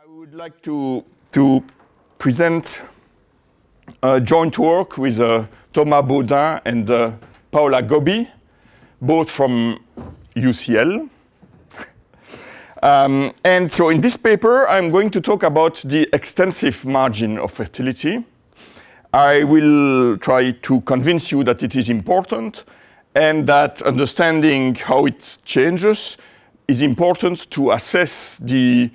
would like to present a joint work with Thomas Baudin and Paola Gobbi, both from UCL. And so in this paper, I'm going to talk about the extensive margin of fertility. I will try to convince you that it is important and that understanding how it changes is important to assess the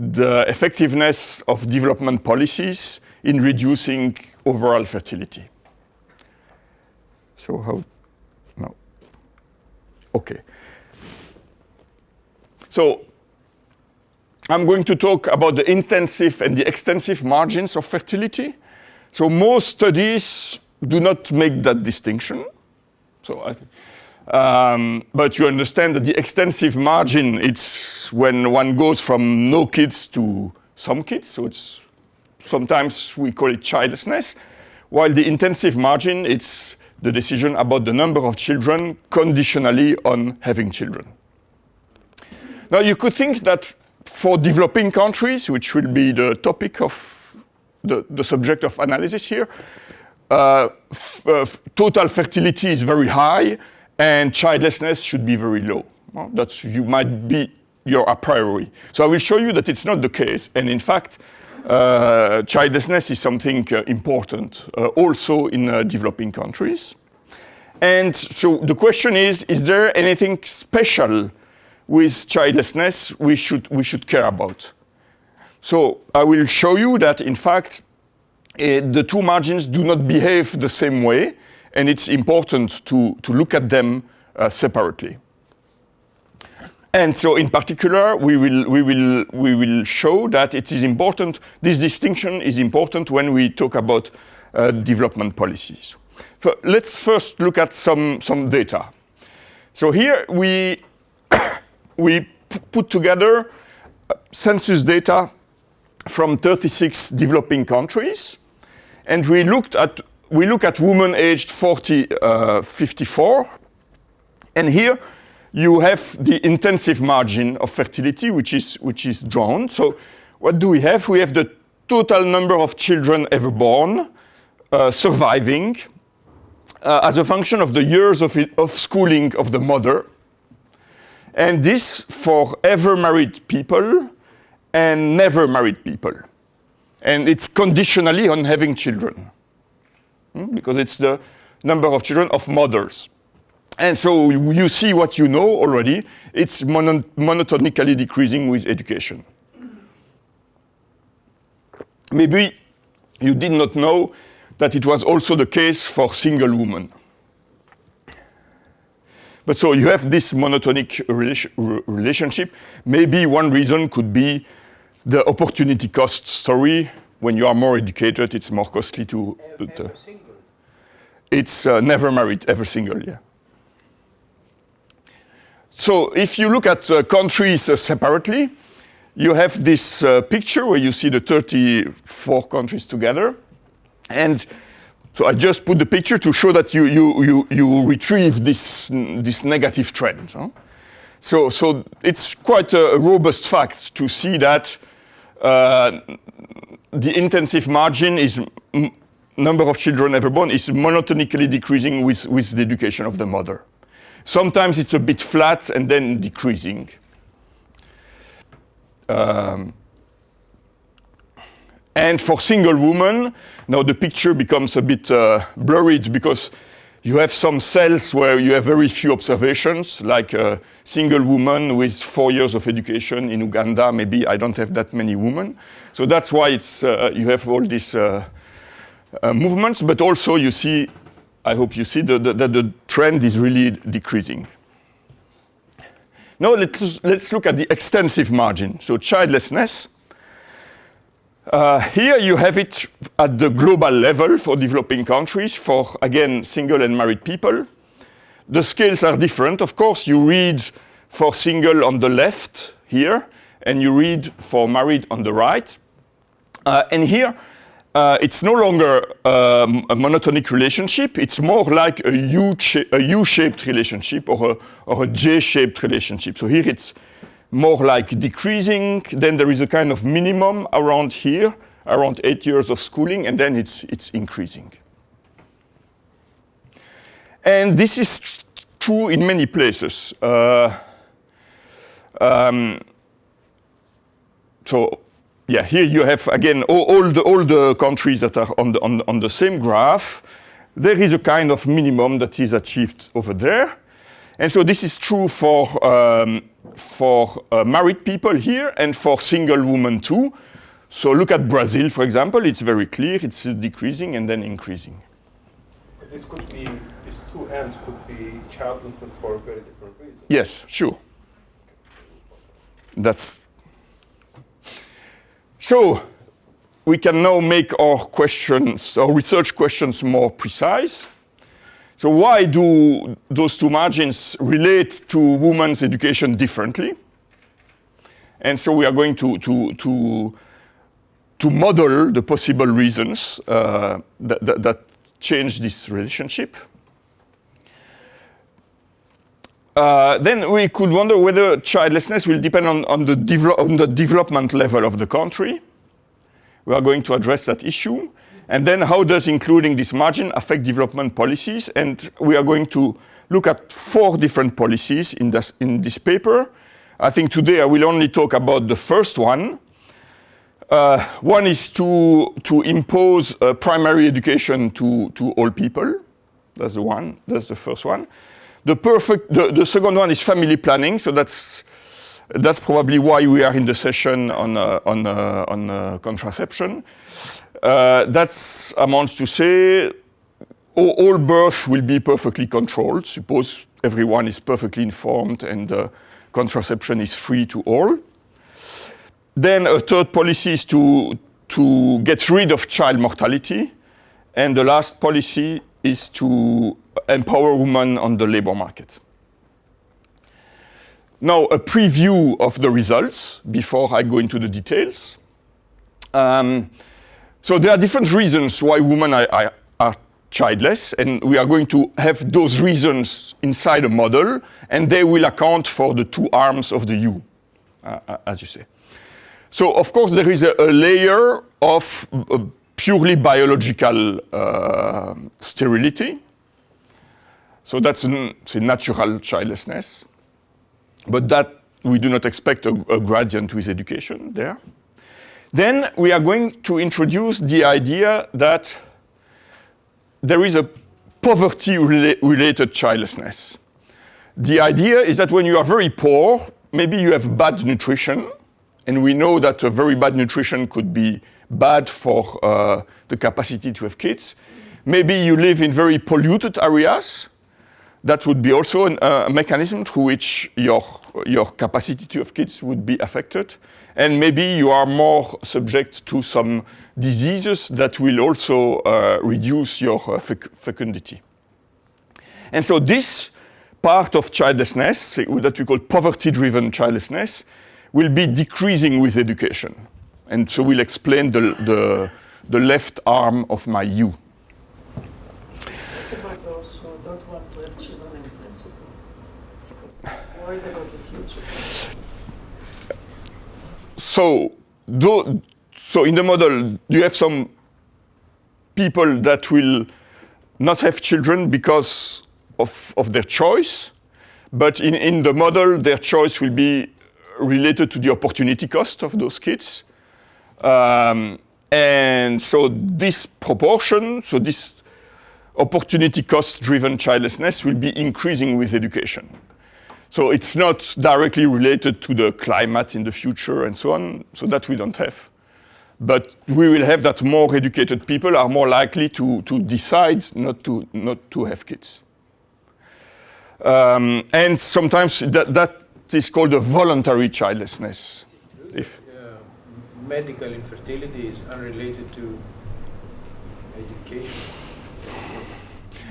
effectiveness of development policies in reducing overall fertility. So how, no, okay. So I'm going to talk about the intensive and the extensive margins of fertility. So most studies do not make that distinction. So I think, but you understand that the extensive margin, it's when one goes from no kids to some kids. So it's sometimes we call it childlessness, while the intensive margin, it's the decision about the number of children conditionally on having children. Now you could think that for developing countries, which will be the topic of the subject of analysis here, total fertility is very high and childlessness should be very low. Well, that's might be your a priori. So I will show you that it's not the case. And in fact, childlessness is something important also in developing countries. And so the question is there anything special with childlessness we should care about? So I will show you that in fact, the two margins do not behave the same way, and it's important to look at them separately. And so in particular, we will show that it is important, this distinction is important when we talk about development policies. So let's first look at some data. So here we put together census data from 36 developing countries, and we look at women aged 40-54, and here you have the intensive margin of fertility, which is drawn. So what do we have? We have the total number of children ever born, surviving, as a function of the years of schooling of the mother, and this for ever married people and never married people. And it's conditionally on having children, because it's the number of children of mothers. And so you see what you know already, it's monotonically decreasing with education. Maybe you did not know that it was also the case for single women. But so you have this monotonic relationship. Maybe one reason could be the opportunity cost story. When you are more educated, it's more costly to... Ever single? It's never married, ever single, yeah. So if you look at countries separately, you have this picture where you see the 34 countries together. And so I just put the picture to show that you retrieve this negative trend. Huh? So it's quite a robust fact to see that the intensive margin is number of children ever born is monotonically decreasing with the education of the mother. Sometimes it's a bit flat and then decreasing. And for single women, now the picture becomes a bit blurred because you have some cells where you have very few observations, like a single woman with 4 years of education in Uganda. Maybe I don't have that many women. So that's why it's, you have all these movements, but also you see, I hope you see that the trend is really decreasing. Now let's look at the extensive margin, so childlessness. Here you have it at the global level for developing countries, for, again, single and married people. The scales are different. Of course, you read for single on the left here, and you read for married on the right. And here, it's no longer a monotonic relationship. It's more like a U-shaped relationship or a J-shaped relationship. So here it's more like decreasing. Then there is a kind of minimum around here, around 8 years of schooling, and then it's increasing. And this is true in many places. So yeah, here you have again all the countries that are on the same graph. There is a kind of minimum that is achieved over there, and so this is true for married people here and for single women too. So look at Brazil, for example. It's very clear. It's decreasing and then increasing. This could be, these two ends could be childlessness for very different reasons. Yes, sure. That's so. We can now make our questions, our research questions, more precise. So why do those two margins relate to women's education differently? And so we are going to model the possible reasons that change this relationship. Then we could wonder whether childlessness will depend on the development level of the country. We are going to address that issue. And then how does including this margin affect development policies? And we are going to look at 4 different policies in this paper. I think today I will only talk about the first one. One is to impose primary education to all people. That's the one. That's the first one. The second one is family planning. So that's probably why we are in the session on contraception. That amounts to say all birth will be perfectly controlled. Suppose everyone is perfectly informed and contraception is free to all. Then a third policy is to get rid of child mortality. And the last policy is to empower women on the labor market. Now, a preview of the results before I go into the details. So there are different reasons why women are childless, and we are going to have those reasons inside a model, and they will account for the 2 arms of the U, as you say. So, of course, there is a layer of purely biological sterility. So that's a natural childlessness. But that we do not expect a gradient with education there. Then we are going to introduce the idea that there is a poverty-related childlessness. The idea is that when you are very poor, maybe you have bad nutrition, and we know that a very bad nutrition could be bad for the capacity to have kids. Maybe you live in very polluted areas. That would be also a mechanism through which your capacity to have kids would be affected. And maybe you are more subject to some diseases that will also reduce your fecundity. And so this part of childlessness, that we call poverty-driven childlessness, will be decreasing with education. And so we'll explain the left arm of my U. About those who don't want to have children in principle, because worried about the future. So in the model, you have some people that will not have children because of their choice, but in the model, their choice will be related to the opportunity cost of those kids. And so this proportion, so this opportunity cost-driven childlessness will be increasing with education. So it's not directly related to the climate in the future and so on, so that we don't have. But we will have that more educated people are more likely to decide not to have kids. And sometimes that is called a voluntary childlessness. Medical infertility is unrelated to education.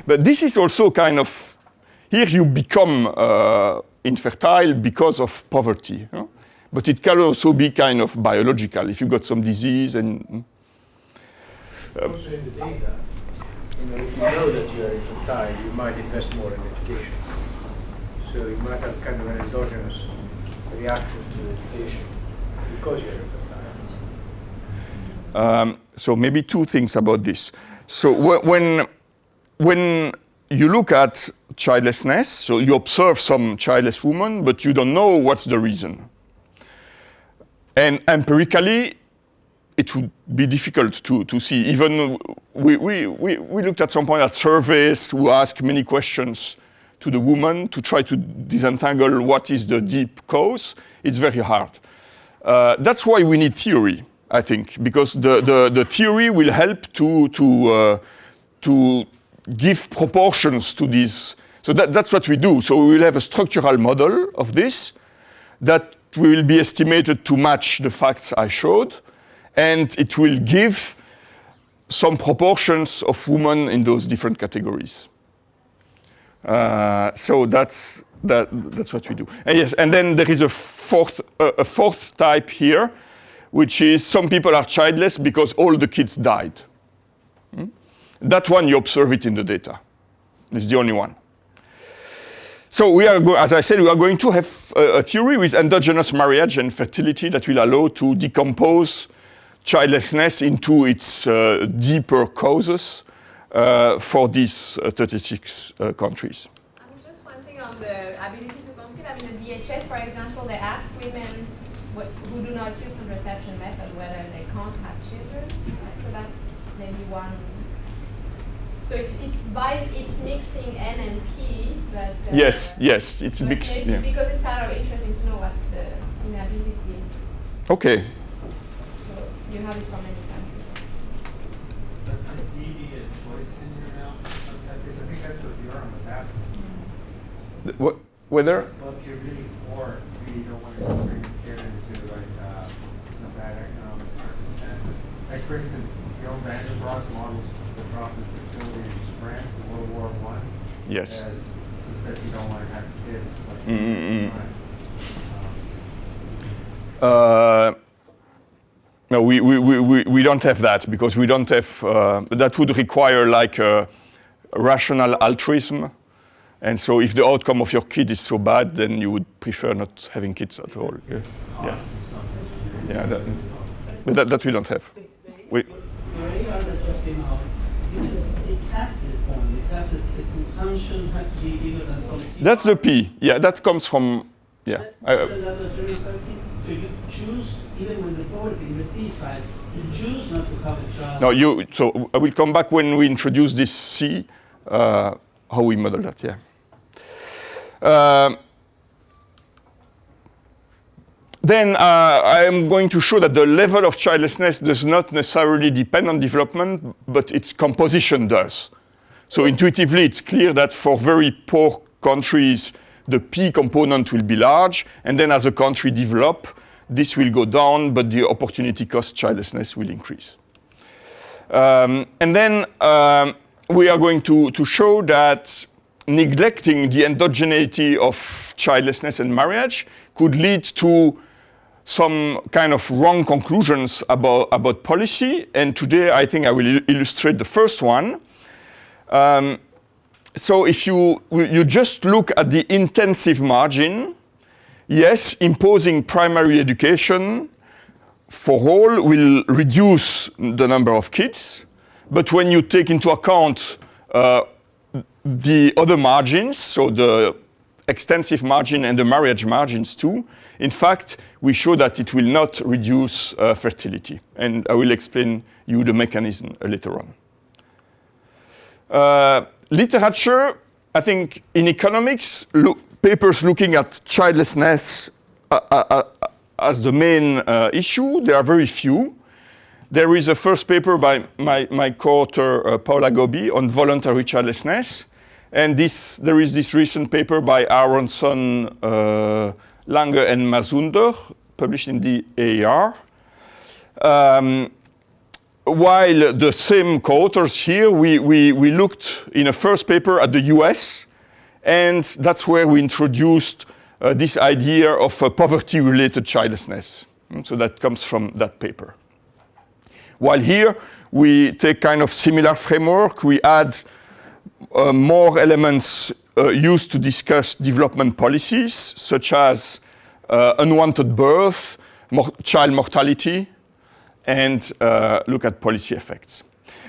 But this is also kind of, here you become infertile because of poverty. Huh? But it can also be kind of biological if you got some disease and. Also in the data, if you know that you are infertile, you might invest more in education. So you might have kind of an endogenous reaction to education because you're infertile? So maybe two things about this. So when you look at childlessness, so you observe some childless women, but you don't know what's the reason. And empirically, it would be difficult to see. Even we looked at some point at surveys who ask many questions to the woman to try to disentangle what is the deep cause. It's very hard. That's why we need theory, I think, because the theory will help to give proportions to these. So that's what we do. So we will have a structural model of this that will be estimated to match the facts I showed, and it will give some proportions of women in those different categories. So that's what we do. And yes, and then there is a fourth type here, which is some people are childless because all the kids died. That one, you observe it in the data. It's the only one. So we are, as I said, we are going to have a theory with endogenous marriage and fertility that will allow to decompose childlessness into its deeper causes for these 36 countries. Just one thing on the ability to conceive. I mean, the DHS, for example, they ask women who do not use contraception method whether they can't have children. Right? So that may be one. So it's mixing N and P, but yes, it's mixed. Yeah. Because it's kind of interesting to know what's the inability. Okay. So you have it from many countries. But can D be a choice in your mouth? Because I think that's what Bjorn was asking. Whether? Well, if you're really poor, you don't want to bring your kid into like bad economic circumstances. Like for instance, Bjorn Vandenbroek models the profit fertility in France in World War I. Yes. As that you don't want to have kids. Like, no, we don't have that because we don't have, that would require like a rational altruism. And so if the outcome of your kid is so bad, then you would prefer not having kids at all. Yeah, but that we don't have. We, consumption has to be bigger than some. That's the P. Yeah, that comes from. Yeah. So you choose, even when the poverty in the P side, you choose not to have a child. No, so I will come back when we introduce this C, how we model that. Yeah. Then I am going to show that the level of childlessness does not necessarily depend on development, but its composition does. So intuitively, it's clear that for very poor countries, the P component will be large, and then as a country develop, this will go down, but the opportunity cost childlessness will increase. And then we are going to show that neglecting the endogeneity of childlessness and marriage could lead to some kind of wrong conclusions about policy. And today, I think I will illustrate the first one. So if you just look at the intensive margin, yes, imposing primary education for all will reduce the number of kids. But when you take into account the other margins, so the extensive margin and the marriage margins too, in fact, we show that it will not reduce fertility. And I will explain you the mechanism later on. Literature, I think in economics, papers looking at childlessness as the main issue, there are very few. There is a first paper by my co-author Paula Gobi on voluntary childlessness. And there is this recent paper by Aronson, Lange and Mazunder, published in the AER. While the same co-authors here, we looked in a first paper at the US, and that's where we introduced this idea of poverty-related childlessness. So that comes from that paper. While here, we take kind of similar framework. We add more elements used to discuss development policies, such as unwanted birth, child mortality, and look at policy effects.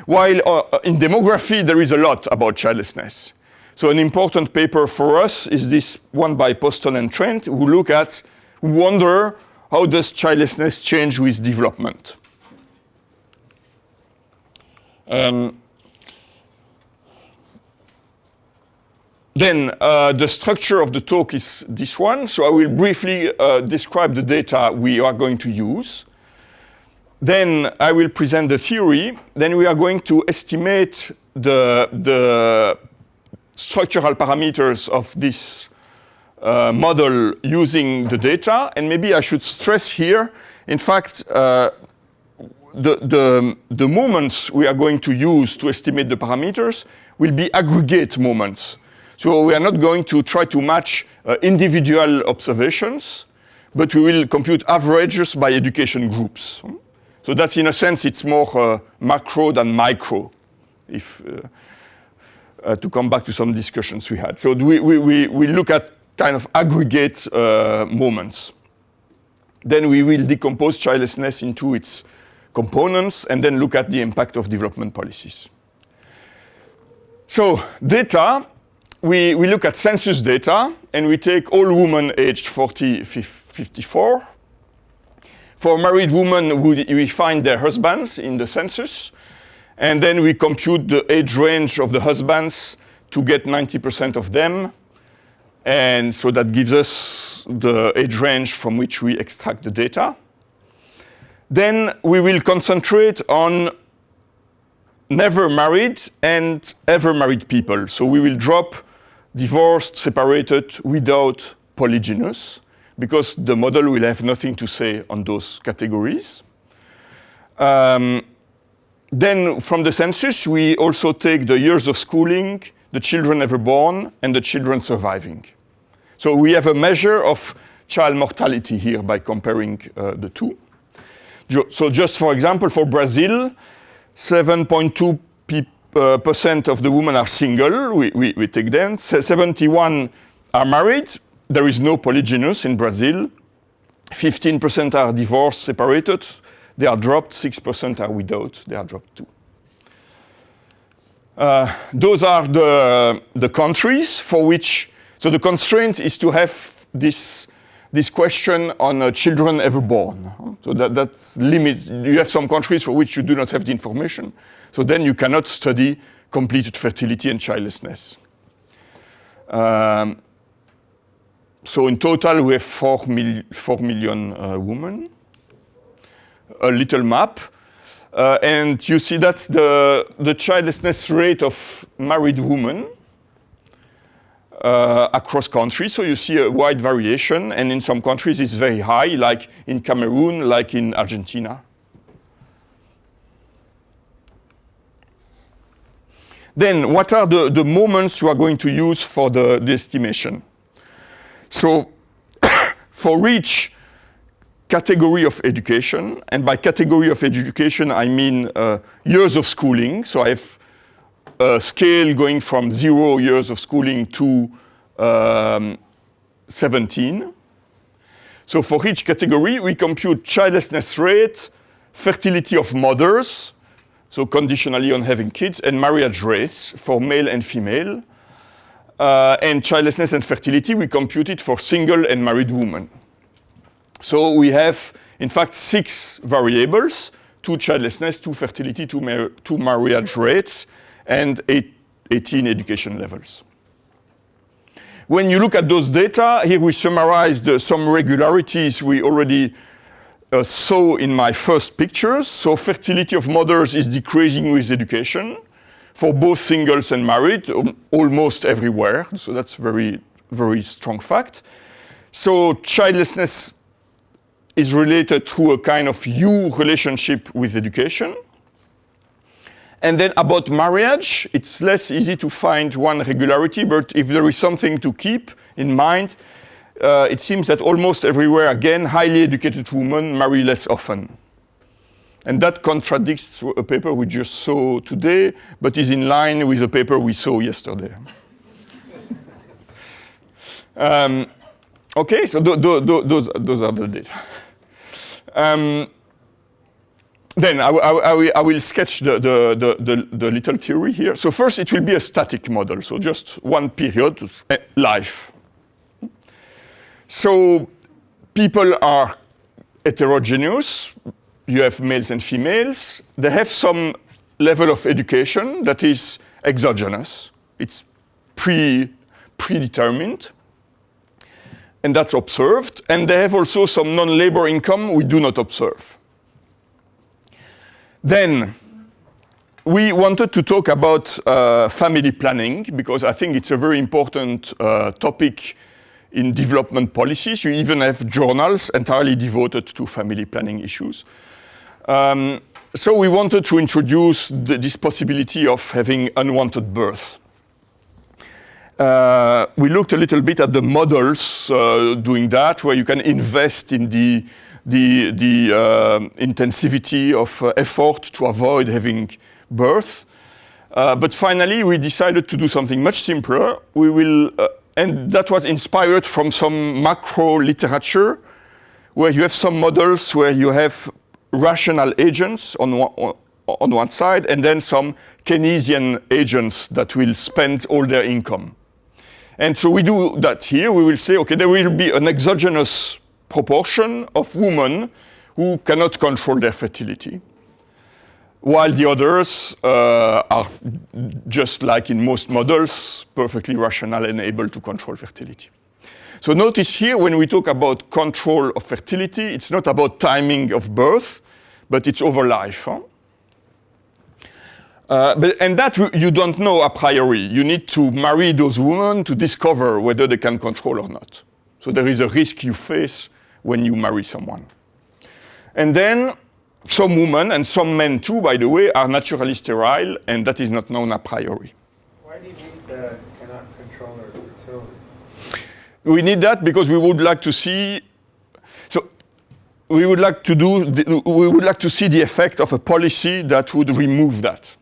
While in demography, there is a lot about childlessness. So an important paper for us is this one by Poston and Trent, who wonder how does childlessness change with development. Then the structure of the talk is this one. So I will briefly describe the data we are going to use. Then I will present the theory. Then we are going to estimate the structural parameters of this model using the data. And maybe I should stress here, in fact, the moments we are going to use to estimate the parameters will be aggregate moments. So we are not going to try to match individual observations, but we will compute averages by education groups. So that's, in a sense, it's more macro than micro, if to come back to some discussions we had. So we look at kind of aggregate moments. Then we will decompose childlessness into its components and then look at the impact of development policies. So data, we look at census data, and we take all women aged 40-54. For married women, we find their husbands in the census, and then we compute the age range of the husbands to get 90% of them. And so that gives us the age range from which we extract the data. Then we will concentrate on never married and ever married people. So we will drop divorced, separated, without, polygynous, because the model will have nothing to say on those categories. Then from the census, we also take the years of schooling, the children ever born, and the children surviving. So we have a measure of child mortality here by comparing the two. So just for example, for Brazil, 7.2% of the women are single, we take them. 71 are married. There is no polygynous in Brazil. 15% are divorced, separated. They are dropped. 6% are widowed. They are dropped too. Those are the countries for which, so the constraint is to have this question on children ever born. So that's limit. You have some countries for which you do not have the information. So then you cannot study completed fertility and childlessness. So in total, we have 4 million women. A little map. And you see that's the childlessness rate of married women across countries. So you see a wide variation. And in some countries, it's very high, like in Cameroon, like in Argentina. Then what are the moments you are going to use for the estimation? So for each category of education, and by category of education, I mean years of schooling. So I have a scale going from 0 years of schooling to 17. So for each category, we compute childlessness rate, fertility of mothers, so conditionally on having kids, and marriage rates for male and female. And childlessness and fertility, we compute it for single and married women. So we have, in fact, 6 variables: 2 childlessness, 2 fertility, 2 marriage rates, and 18 education levels. When you look at those data, here we summarized some regularities we already saw in my first pictures. So fertility of mothers is decreasing with education for both singles and married, almost everywhere. So that's very, very strong fact. So childlessness is related to a kind of U relationship with education. And then about marriage, it's less easy to find one regularity, but if there is something to keep in mind, it seems that almost everywhere, again, highly educated women marry less often. And that contradicts a paper we just saw today, but is in line with a paper we saw yesterday. Okay, so those are the data. Then I will sketch the little theory here. So first, it will be a static model, so just one period, life. So people are heterogeneous. You have males and females. They have some level of education that is exogenous. It's predetermined. And that's observed. And they have also some non-labor income we do not observe. Then we wanted to talk about family planning because I think it's a very important topic in development policies. You even have journals entirely devoted to family planning issues. So we wanted to introduce this possibility of having unwanted birth. We looked a little bit at the models doing that, where you can invest in the intensivity of effort to avoid having birth. But finally, we decided to do something much simpler. We will, and that was inspired from some macro literature, where you have some models where you have rational agents on one side, and then some Keynesian agents that will spend all their income. And so we do that here. We will say, okay, there will be an exogenous proportion of women who cannot control their fertility, while the others are, just like in most models, perfectly rational and able to control fertility. So notice here, when we talk about control of fertility, it's not about timing of birth, but it's over life. Huh? And that you don't know a priori. You need to marry those women to discover whether they can control or not. So there is a risk you face when you marry someone. And then some women, and some men too, by the way, are naturally sterile, and that is not known a priori. Why do you need the cannot control their fertility? We need that because we would like to see, so we would like to see the effect of a policy that would remove that.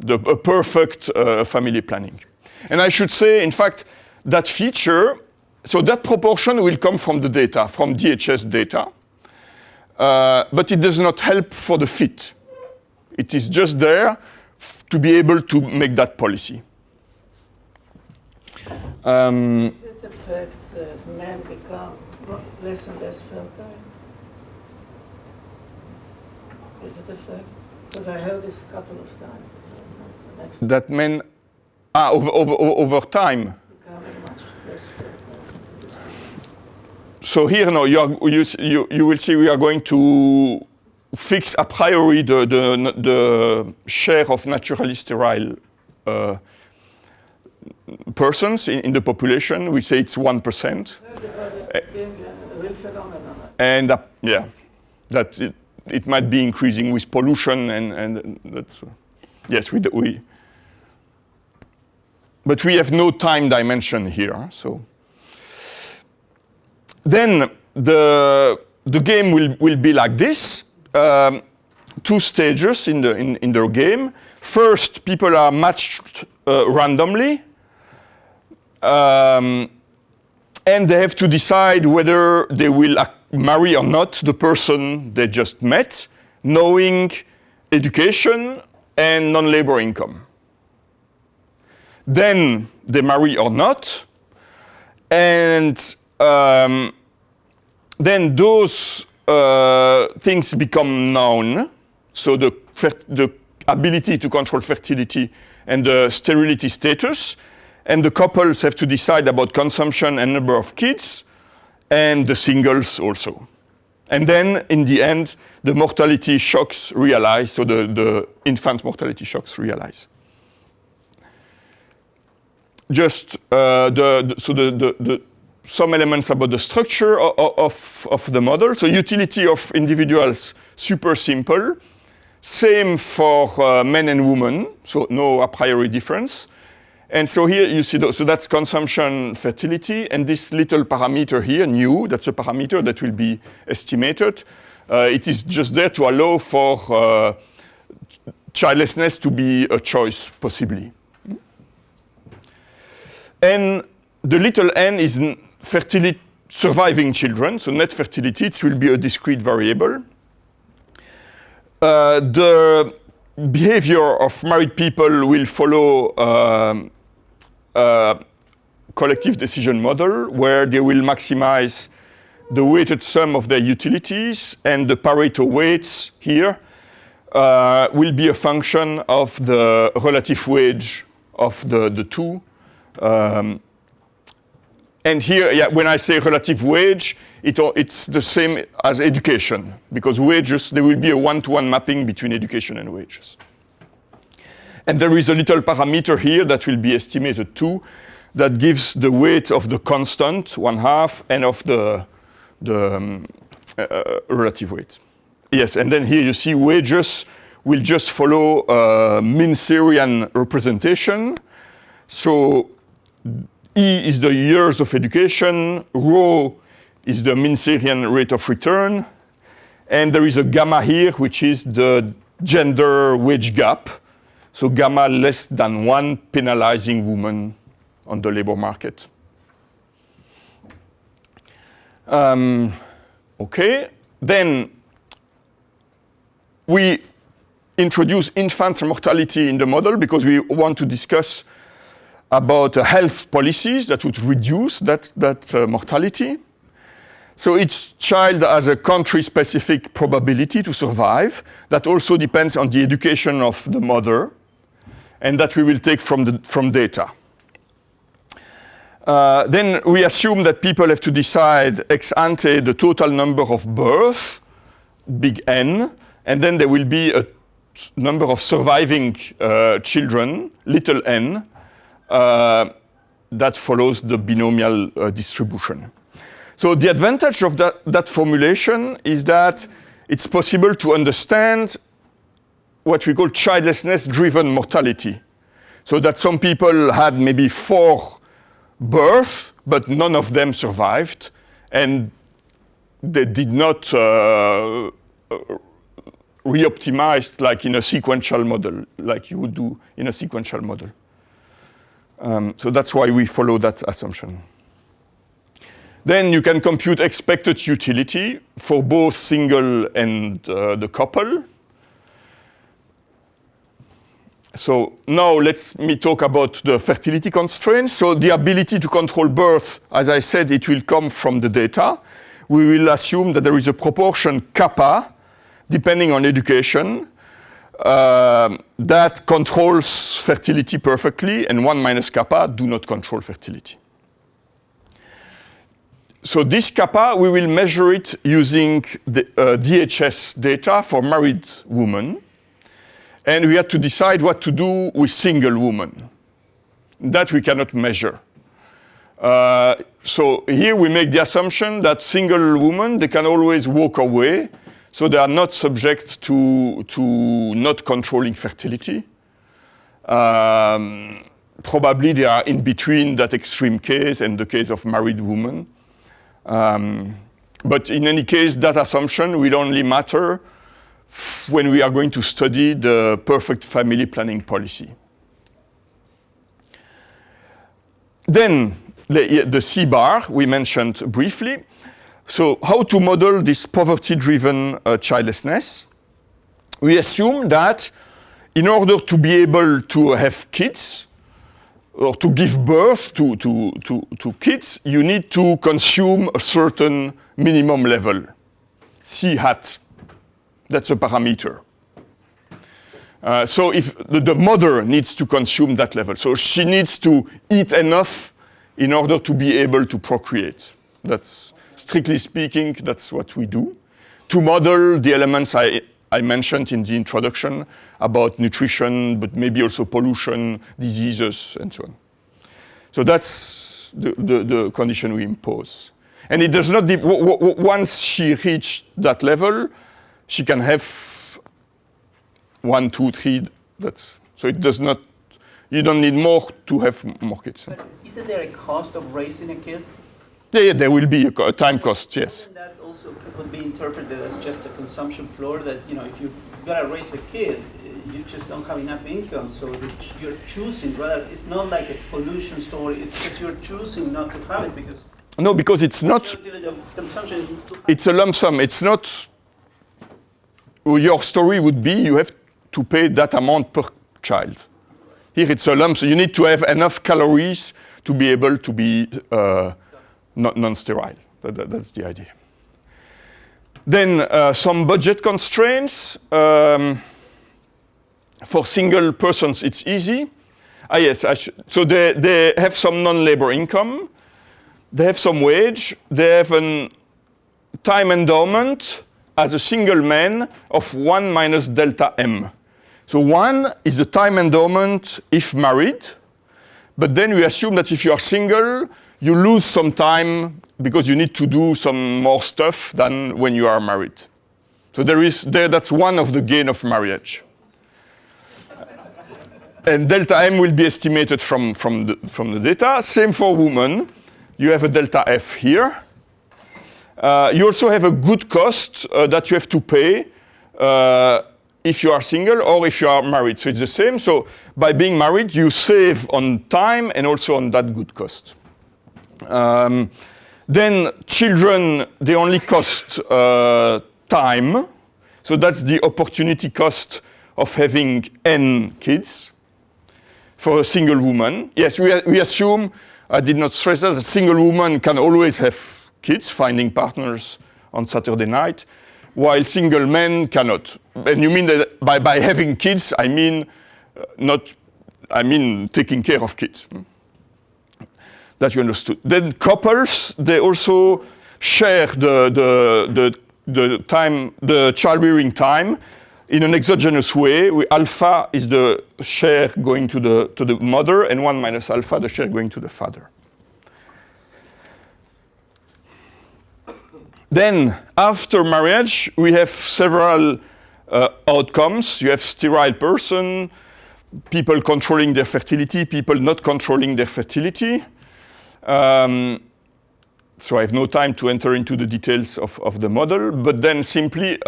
A perfect family planning. And I should say, in fact, that feature, so that proportion will come from the data, from DHS data, but it does not help for the fit. It is just there to be able to make that policy. Did it affect men become less and less fertile? Is it affect? Because I heard this a couple of times. That men, over time. Becoming much less fertile. So here, no, you will see we are going to fix a priori the share of naturally sterile persons in the population. We say it's 1%. Real phenomenon. And yeah, that it might be increasing with pollution and that's, yes, but we have no time dimension here, so. Then the game will be like this. 2 stages in the game. First, people are matched randomly, and they have to decide whether they will marry or not the person they just met, knowing education and non-labor income. Then they marry or not, and then those things become known. So the ability to control fertility and the sterility status, and the couples have to decide about consumption and number of kids, and the singles also. And then, in the end, the mortality shocks realize, so the infant mortality shocks realize. Just some elements about the structure of the model. So utility of individuals, super simple. Same for men and women, so no a priori difference. And so here you see, so that's consumption fertility, and this little parameter here, nu, that's a parameter that will be estimated. It is just there to allow for childlessness to be a choice, possibly. And the little n is fertility, surviving children, so net fertility, it will be a discrete variable. The behavior of married people will follow a collective decision model where they will maximize the weighted sum of their utilities, and the Pareto weights here will be a function of the relative wage of the two. And here, yeah, when I say relative wage, it's the same as education, because wages, there will be a one-to-one mapping between education and wages. And there is a little parameter here that will be estimated too, that gives the weight of the constant, 1/2, and of the relative weight. Yes, and then here you see wages will just follow Minserian representation. So E is the years of education, rho is the Minserian rate of return, and there is a gamma here, which is the gender wage gap. So gamma less than 1 penalizing women on the labor market. Okay, then we introduce infant mortality in the model because we want to discuss about health policies that would reduce that mortality. So each child has a country-specific probability to survive that also depends on the education of the mother, and that we will take from data. Then we assume that people have to decide ex ante the total number of births, big N, and then there will be a number of surviving children, little n, that follows the binomial distribution. So the advantage of that formulation is that it's possible to understand what we call childlessness-driven mortality. So that some people had maybe 4 births, but none of them survived, and they did not re-optimized like in a sequential model, like you would do in a sequential model. So that's why we follow that assumption. Then you can compute expected utility for both single and the couple. So now let me talk about the fertility constraints. So the ability to control birth, as I said, it will come from the data. We will assume that there is a proportion kappa, depending on education, that controls fertility perfectly, and 1 minus kappa do not control fertility. So this kappa, we will measure it using the DHS data for married women. And we had to decide what to do with single women. That we cannot measure. So here we make the assumption that single women, they can always walk away, so they are not subject to not controlling fertility. Probably they are in between that extreme case and the case of married women. But in any case, that assumption will only matter when we are going to study the perfect family planning policy. Then the C bar we mentioned briefly. So how to model this poverty-driven childlessness? We assume that in order to be able to have kids or to give birth to kids, you need to consume a certain minimum level, C hat. That's a parameter. So if the mother needs to consume that level, so she needs to eat enough in order to be able to procreate. That's, strictly speaking, that's what we do. To model the elements I mentioned in the introduction about nutrition, but maybe also pollution, diseases, and so on. So that's the condition we impose. And it does not, once she reached that level, she can have 1, 2, 3. So it does not. You don't need more to have more kids. But isn't there a cost of raising a kid? Yeah, there will be a time cost. Yes. And that also could be interpreted as just a consumption floor. That if you've got to raise a kid, you just don't have enough income. So you're choosing. Rather, it's not like a pollution story. It's just you're choosing not to have it because. No, because it's not, Fertility of consumption is too high. it's a lump sum. It's not, your story would be you have to pay that amount per child. Here it's a lump sum. You need to have enough calories to be able to be non-sterile. That's the idea. Then some budget constraints. For single persons, it's easy. Yes, so they have some non-labor income. They have some wage. They have a time endowment as a single man of 1 minus delta M. So 1 is the time endowment if married, but then we assume that if you are single, you lose some time because you need to do some more stuff than when you are married. So that's one of the gain of marriage. And delta M will be estimated from the data. Same for women. You have a delta F here. You also have a good cost that you have to pay if you are single or if you are married. So it's the same. So by being married, you save on time and also on that good cost. Then children, they only cost time. So that's the opportunity cost of having N kids. For a single woman, yes, we assume, I did not stress that, a single woman can always have kids, finding partners on Saturday night, while single men cannot. And you mean that by having kids, I mean taking care of kids. That you understood. Then couples, they also share the time, the childbearing time, in an exogenous way. Alpha is the share going to the mother, and 1 minus alpha, the share going to the father. Then, after marriage, we have several outcomes. You have sterile person, people controlling their fertility, people not controlling their fertility. So I have no time to enter into the details of the model, but then simply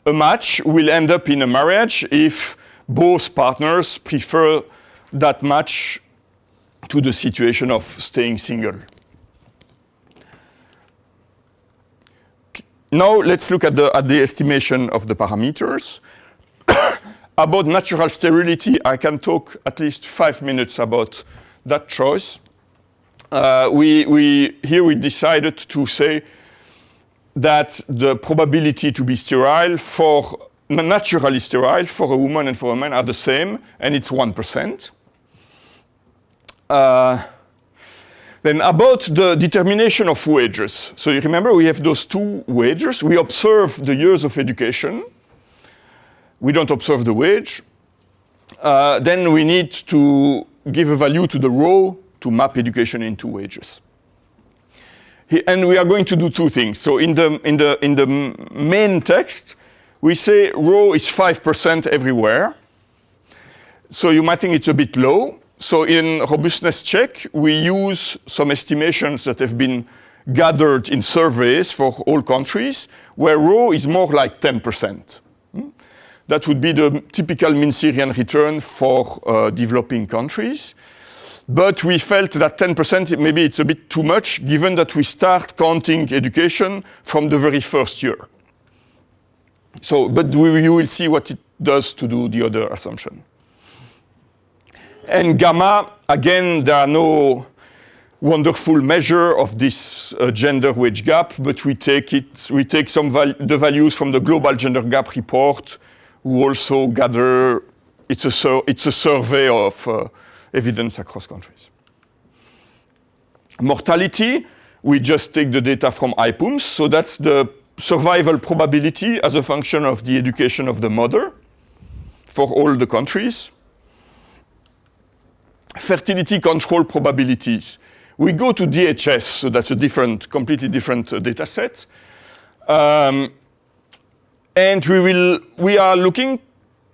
a match will end up in a marriage if both partners prefer that match to the situation of staying single. Now let's look at the estimation of the parameters. About natural sterility, I can talk at least 5 minutes about that choice. Here we decided to say that the probability to be sterile naturally sterile for a woman and for a man are the same, and it's 1%. Then about the determination of wages. So you remember we have those two wages. We observe the years of education. We don't observe the wage. Then we need to give a value to the row to map education into wages. And we are going to do two things. So in the main text, we say rho is 5% everywhere. So you might think it's a bit low. So in robustness check, we use some estimations that have been gathered in surveys for all countries, where rho is more like 10%. That would be the typical mean Syrian return for developing countries. But we felt that 10%, maybe it's a bit too much, given that we start counting education from the very first year. So, but you will see what it does to do the other assumption. And gamma, again, there are no wonderful measure of this gender wage gap, but we take the values from the Global Gender Gap Report, who also gather, it's a survey of evidence across countries. Mortality, we just take the data from IPUMS, so that's the survival probability as a function of the education of the mother for all the countries. Fertility control probabilities. We go to DHS, so that's a completely different data set. And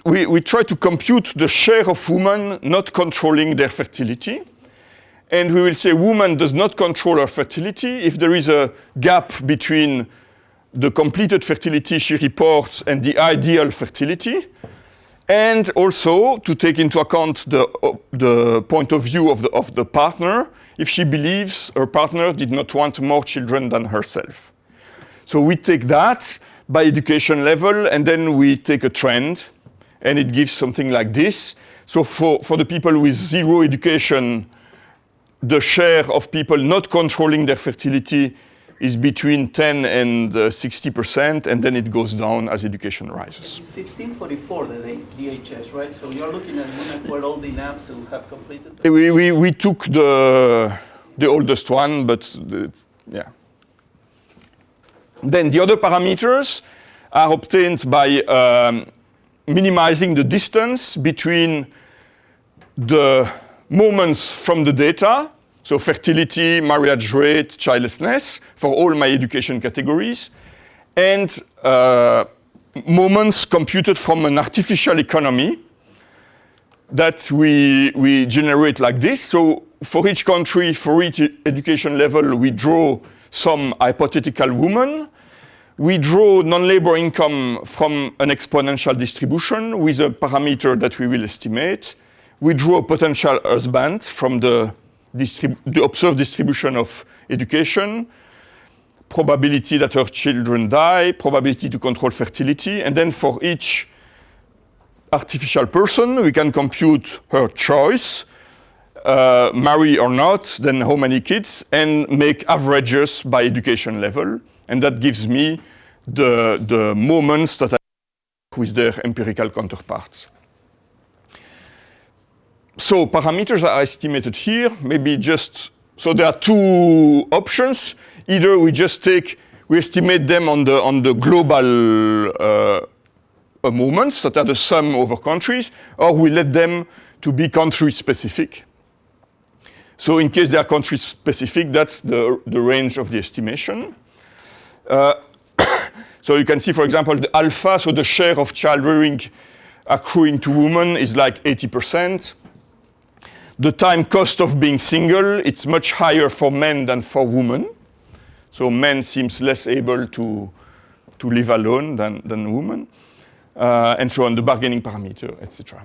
we try to compute the share of women not controlling their fertility. And we will say woman does not control her fertility if there is a gap between the completed fertility she reports and the ideal fertility. And also to take into account the the point of view of the partner if she believes her partner did not want more children than herself. So we take that by education level, and then we take a trend, and it gives something like this. So for the people with zero education, the share of people not controlling their fertility is between 10 and 60%, and then it goes down as education rises. 1544, the DHS, right? So you're looking at women who are old enough to have completed. We took the oldest one, but yeah. Then the other parameters are obtained by minimizing the distance between the moments from the data, so fertility, marriage rate, childlessness, for all my education categories, and moments computed from an artificial economy that we generate like this. So for each country, for each education level, we draw some hypothetical woman. We draw non-labor income from an exponential distribution with a parameter that we will estimate. We draw a potential husband from the observed distribution of education, probability that her children die, probability to control fertility, and then for each artificial person, we can compute her choice, marry or not, then how many kids, and make averages by education level. And that gives me the moments that I have with their empirical counterparts. So parameters are estimated here, maybe just, so there are two options. Either we estimate them on the global moments that are the sum over countries, or we let them to be country specific. So in case they are country specific, that's the range of the estimation. So you can see, for example, the alpha, so the share of child rearing accruing to women is like 80%. The time cost of being single, it's much higher for men than for women. So men seems less able to live alone than women. And so on, the bargaining parameter, etc.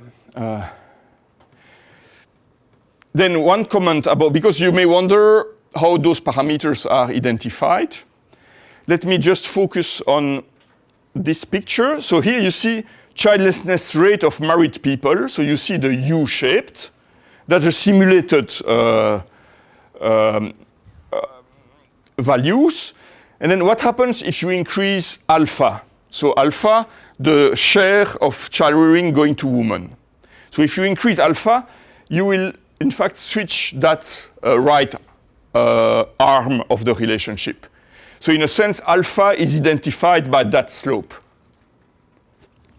Then one comment about, because you may wonder how those parameters are identified. Let me just focus on this picture. So here you see childlessness rate of married people. So you see the U-shaped. That's a simulated values. And then what happens if you increase alpha? So alpha, the share of child rearing going to women. So if you increase alpha, you will in fact switch that right arm of the relationship. So in a sense, alpha is identified by that slope.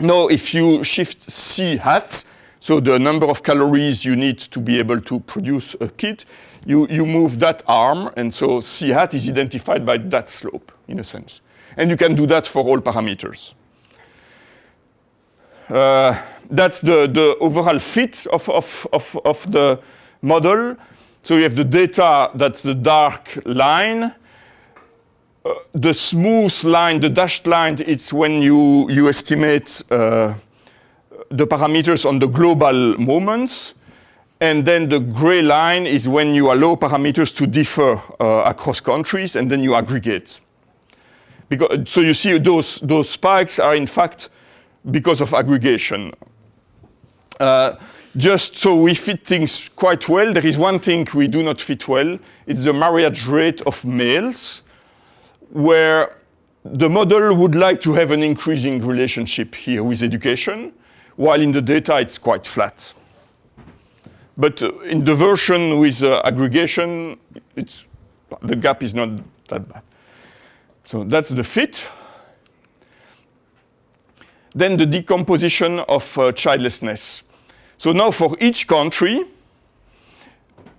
Now, if you shift C hat, so the number of calories you need to be able to produce a kid, you move that arm, and so C hat is identified by that slope, in a sense. And you can do that for all parameters. That's the overall fit of the model. So you have the data, that's the dark line. The smooth line, the dashed line, it's when you estimate the parameters on the global moments. And then the gray line is when you allow parameters to differ across countries, and then you aggregate. So you see those spikes are in fact because of aggregation. Just so we fit things quite well, there is one thing we do not fit well. It's the marriage rate of males, where the model would like to have an increasing relationship here with education, while in the data it's quite flat. But in the version with aggregation, the gap is not that bad. So that's the fit. Then the decomposition of childlessness. So now for each country,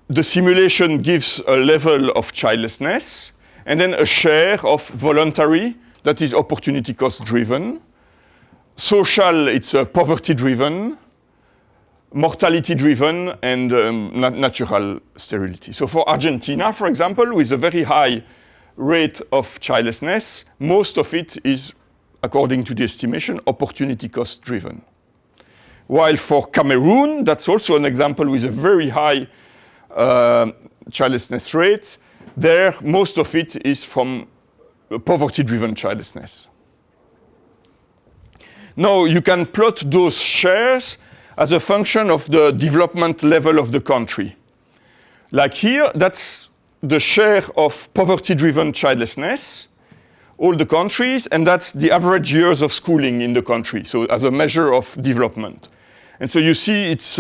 the simulation gives a level of childlessness, and then a share of voluntary, that is opportunity cost driven. Social, it's poverty driven, mortality driven, and natural sterility. So for Argentina, for example, with a very high rate of childlessness, most of it is, according to the estimation, opportunity cost driven. while for Cameroon, that's also an example with a very high childlessness rate. There, most of it is from poverty-driven childlessness. Now, you can plot those shares as a function of the development level of the country. Like here, that's the share of poverty-driven childlessness, all the countries, and that's the average years of schooling in the country, so as a measure of development. And so you see it's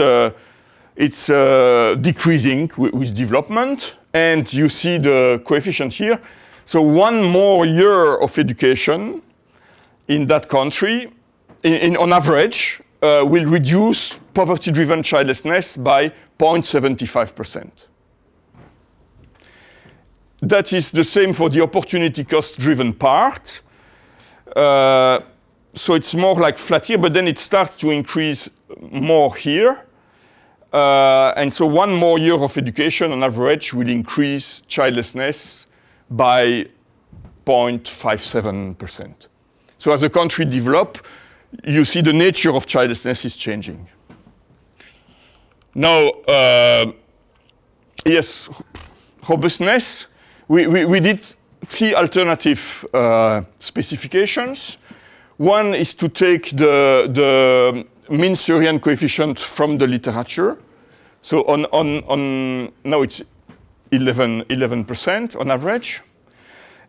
decreasing with development, and you see the coefficient here. So one more year of education in that country, on average, will reduce poverty-driven childlessness by 0.75%. That is the same for the opportunity cost-driven part. So it's more like flat here, but then it starts to increase more here. And so one more year of education on average will increase childlessness by 0.57%. So as the country develops, you see the nature of childlessness is changing. Now, yes, robustness. We did 3 alternative specifications. One is to take the mean Syrian coefficient from the literature. So now it's 11% on average.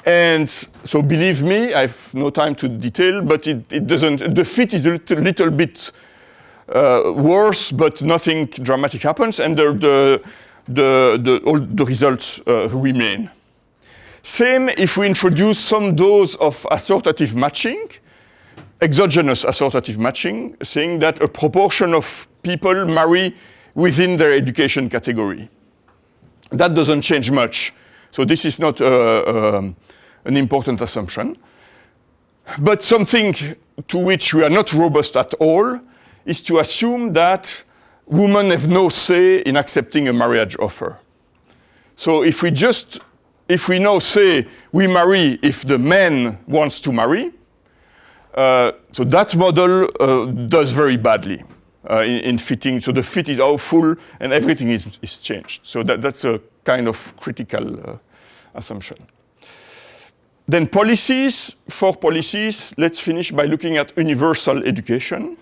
And so believe me, I have no time to detail, but it doesn't, the fit is a little bit worse, but nothing dramatic happens, and all the results remain. Same if we introduce some dose of assortative matching, exogenous assortative matching, saying that a proportion of people marry within their education category. That doesn't change much. So this is not an important assumption. But something to which we are not robust at all is to assume that women have no say in accepting a marriage offer. So if we now say we marry if the man wants to marry, so that model does very badly in fitting. So the fit is awful and everything is changed. So that's a kind of critical assumption. Then policies, 4 policies. Let's finish by looking at universal education.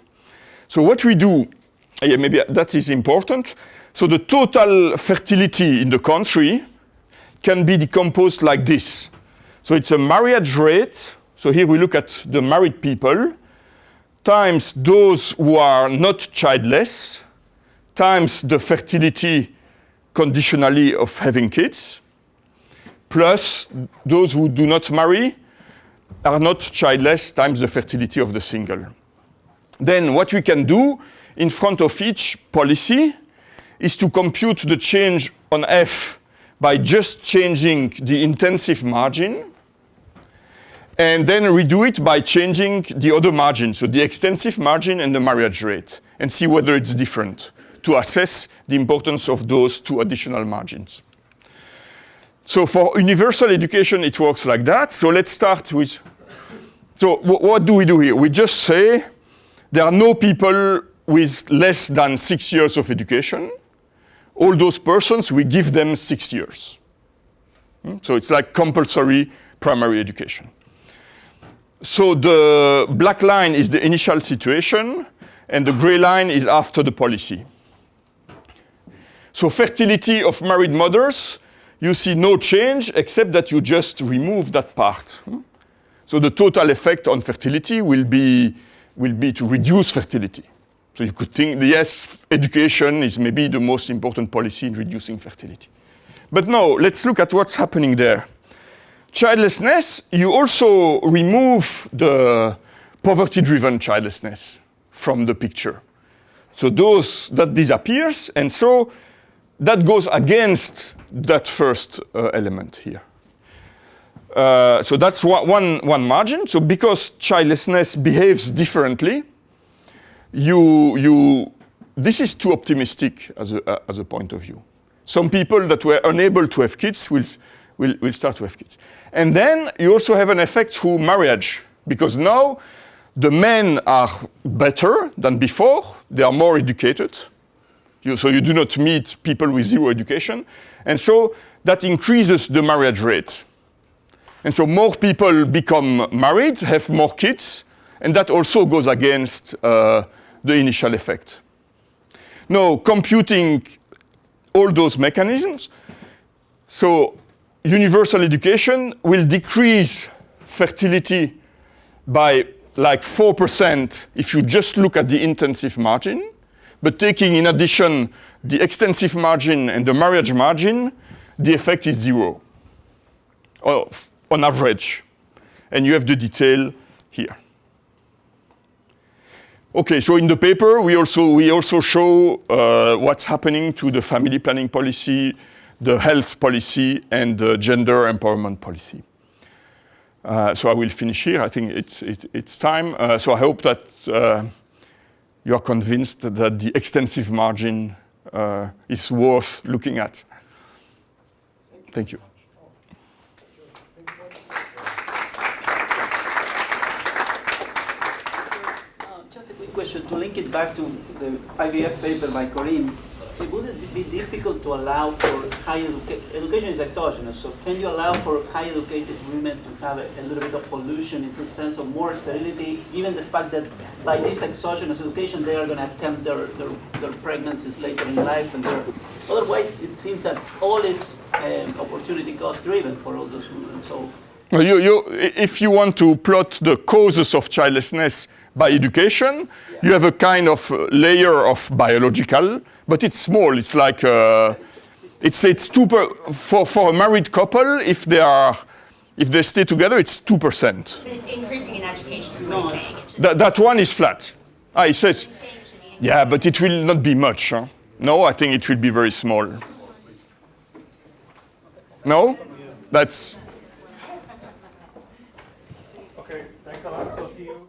So what we do, maybe that is important. So the total fertility in the country can be decomposed like this. So it's a marriage rate. So here we look at the married people times those who are not childless times the fertility conditionally of having kids, plus those who do not marry, are not childless, times the fertility of the single. Then what we can do in front of each policy is to compute the change on F by just changing the intensive margin, and then redo it by changing the other margin, so the extensive margin and the marriage rate, and see whether it's different, to assess the importance of those 2 additional margins. So for universal education, it works like that. So let's start with, so what do we do here? We just say there are no people with less than 6 years of education. All those persons, we give them 6 years. So it's like compulsory primary education. So the black line is the initial situation, and the gray line is after the policy. So fertility of married mothers, you see no change except that you just remove that part. So the total effect on fertility will be to reduce fertility. So you could think, yes, education is maybe the most important policy in reducing fertility. But no, let's look at what's happening there. Childlessness, you also remove the poverty-driven childlessness from the picture. So that disappears, and so that goes against that first element here. So that's one margin. So because childlessness behaves differently, this is too optimistic as a point of view. Some people that were unable to have kids will start to have kids. And then you also have an effect through marriage, because now the men are better than before. They are more educated. So you do not meet people with zero education. And so that increases the marriage rate. And so more people become married, have more kids, and that also goes against the initial effect. Now, computing all those mechanisms, so universal education will decrease fertility by like 4% if you just look at the intensive margin, but taking in addition the extensive margin and the marriage margin, the effect is 0 on average. And you have the detail here. Okay, so in the paper, we also show what's happening to the family planning policy, the health policy, and the gender empowerment policy. So I will finish here. I think it's time. So I hope that you are convinced that the extensive margin is worth looking at. Thank you. Just a quick question to link it back to the IVF paper by Corinne. Would it be difficult to allow for high education is exogenous, so can you allow for high educated women to have a little bit of pollution in some sense of more sterility, given the fact that by this exogenous education they are going to attempt their pregnancies later in life, and otherwise it seems that all is opportunity cost driven for all those women. So if you want to plot the causes of childlessness by education, you have a kind of layer of biological, but it's small. It's like it's for a married couple. If they stay together, it's 2%. But it's increasing in education, is what he's saying. That one is flat. He says, yeah, but it will not be much. Huh? No, I think it will be very small. No, that's. Okay, thanks a lot. So see you.